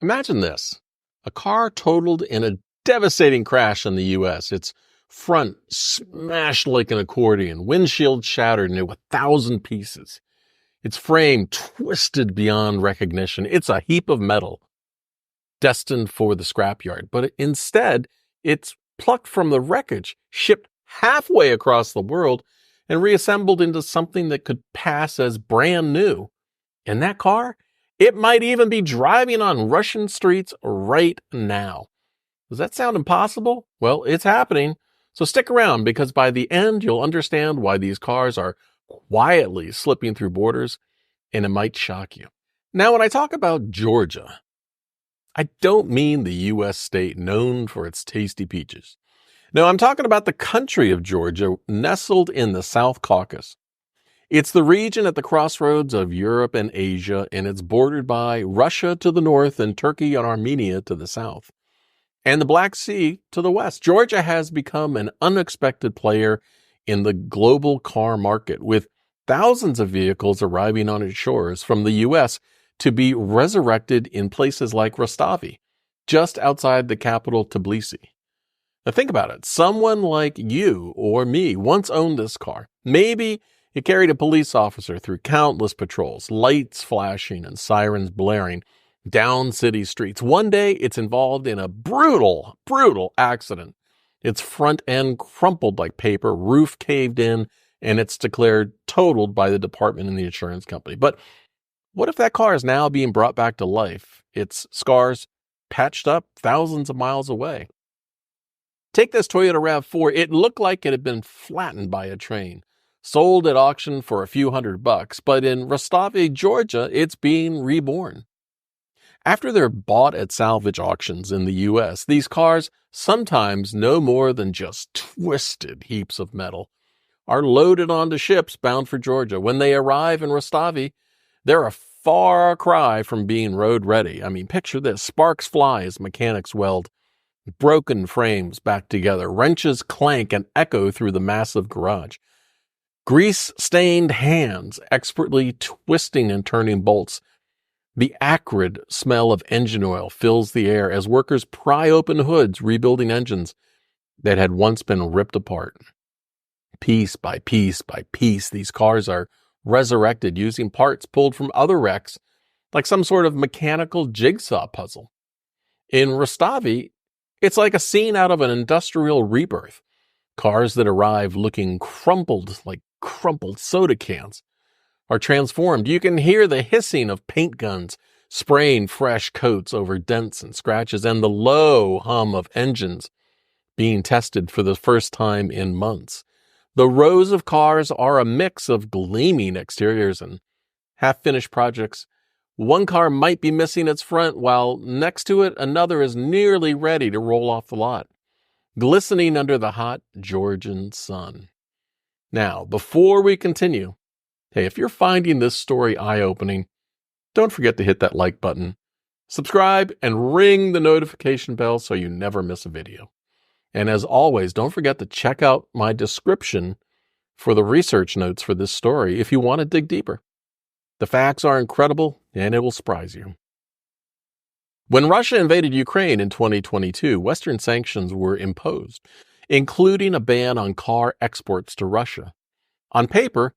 Imagine this. A car totaled in a devastating crash in the U.S. Its front smashed like an accordion, windshield shattered into 1,000 pieces. Its frame twisted beyond recognition. It's a heap of metal, destined for the scrapyard. But instead, it's plucked from the wreckage, shipped halfway across the world, and reassembled into something that could pass as brand new. And that car, it might even be driving on Russian streets right now. Does that sound impossible? Well, it's happening. So stick around, because by the end, you'll understand why these cars are quietly slipping through borders, and it might shock you. Now, when I talk about Georgia, I don't mean the U.S. state known for its tasty peaches. No, I'm talking about the country of Georgia, nestled in the South Caucasus. It's the region at the crossroads of Europe and Asia, and it's bordered by Russia to the north and Turkey and Armenia to the south, and the Black Sea to the west. Georgia has become an unexpected player in the global car market, with thousands of vehicles arriving on its shores from the U.S. to be resurrected in places like Rostovi, just outside the capital Tbilisi. Now think about it. Someone like you or me once owned this car. Maybe it carried a police officer through countless patrols, lights flashing and sirens blaring down city streets. One day, it's involved in a brutal accident. Its front end crumpled like paper, roof caved in, and it's declared totaled by the department and the insurance company. But what if that car is now being brought back to life, its scars patched up thousands of miles away? Take this Toyota RAV4. It looked like it had been flattened by a train, sold at auction for a few $100, but in Rostovi, Georgia, it's being reborn. After they're bought at salvage auctions in the U.S., these cars, sometimes no more than just twisted heaps of metal, are loaded onto ships bound for Georgia. When they arrive in Rostovi, they're a far cry from being road ready. I mean, picture this. Sparks fly as mechanics weld broken frames back together. Wrenches clank and echo through the massive garage. Grease-stained hands expertly twisting and turning bolts. The acrid smell of engine oil fills the air as workers pry open hoods, rebuilding engines that had once been ripped apart. Piece by piece by piece, these cars are resurrected using parts pulled from other wrecks, like some sort of mechanical jigsaw puzzle. In Rostovi, it's like a scene out of an industrial rebirth. Cars that arrive looking crumpled like crumpled soda cans are transformed. You can hear the hissing of paint guns spraying fresh coats over dents and scratches, and the low hum of engines being tested for the first time in months. The rows of cars are a mix of gleaming exteriors and half-finished projects. One car might be missing its front, while next to it, another is nearly ready to roll off the lot, glistening under the hot Georgian sun. Now, before we continue, hey, if you're finding this story eye-opening, don't forget to hit that like button, subscribe, and ring the notification bell so you never miss a video. And as always, don't forget to check out my description for the research notes for this story if you want to dig deeper. The facts are incredible, and it will surprise you. When Russia invaded Ukraine in 2022, Western sanctions were imposed, including a ban on car exports to Russia. On paper,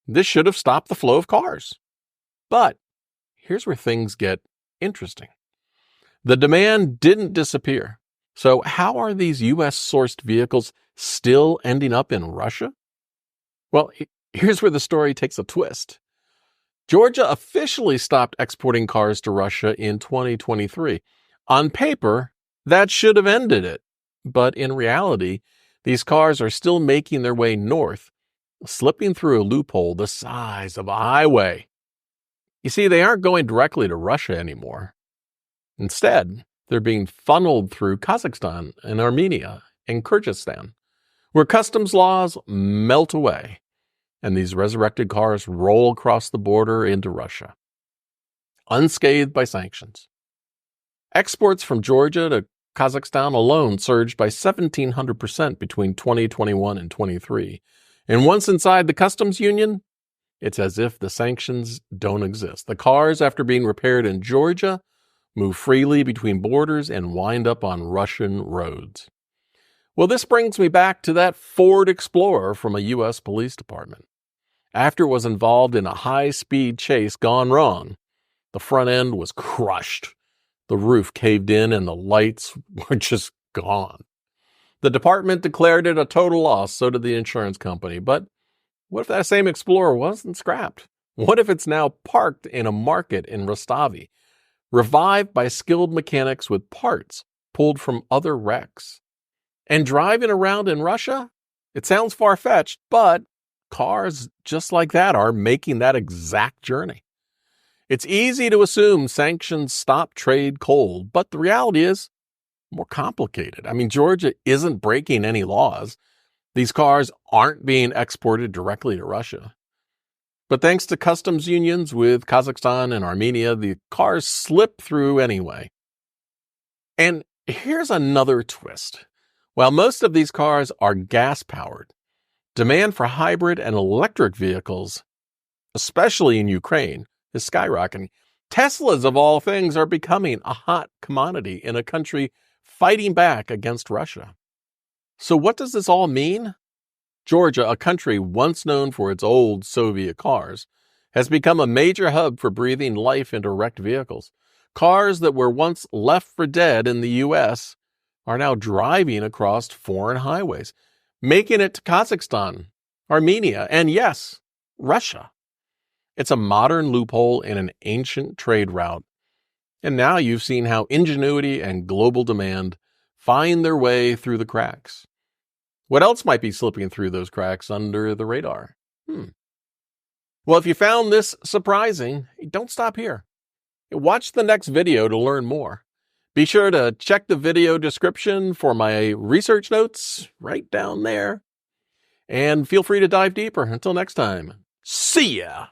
this should have stopped the flow of cars. But here's where things get interesting. The demand didn't disappear. So how are these U.S.-sourced vehicles still ending up in Russia? Well, here's where the story takes a twist. Georgia officially stopped exporting cars to Russia in 2023. On paper, that should have ended it. But in reality, these cars are still making their way north, slipping through a loophole the size of a highway. You see, they aren't going directly to Russia anymore. Instead, they're being funneled through Kazakhstan and Armenia and Kyrgyzstan, where customs laws melt away, and these resurrected cars roll across the border into Russia, unscathed by sanctions. Exports from Georgia to Kazakhstan alone surged by 1,700% between 2021 and 23. And once inside the customs union, it's as if the sanctions don't exist. The cars, after being repaired in Georgia, move freely between borders, and wind up on Russian roads. Well, this brings me back to that Ford Explorer from a U.S. police department. After it was involved in a high-speed chase gone wrong, the front end was crushed. The roof caved in and the lights were just gone. The department declared it a total loss, so did the insurance company. But what if that same Explorer wasn't scrapped? What if it's now parked in a market in Rostovi, revived by skilled mechanics with parts pulled from other wrecks? And driving around in Russia? It sounds far-fetched, but cars just like that are making that exact journey. It's easy to assume sanctions stop trade cold, but the reality is more complicated. I mean, Georgia isn't breaking any laws. These cars aren't being exported directly to Russia. But thanks to customs unions with Kazakhstan and Armenia, the cars slip through anyway. And here's another twist. While most of these cars are gas-powered, demand for hybrid and electric vehicles, especially in Ukraine, is skyrocketing. Teslas, of all things, are becoming a hot commodity in a country fighting back against Russia. So what does this all mean? Georgia, a country once known for its old Soviet cars, has become a major hub for breathing life into wrecked vehicles. Cars that were once left for dead in the U.S. are now driving across foreign highways, making it to Kazakhstan, Armenia, and yes, Russia. It's a modern loophole in an ancient trade route. And now you've seen how ingenuity and global demand find their way through the cracks. What else might be slipping through those cracks under the radar? Well, if you found this surprising, don't stop here. Watch the next video to learn more. Be sure to check the video description for my research notes right down there. And feel free to dive deeper. Until next time, see ya!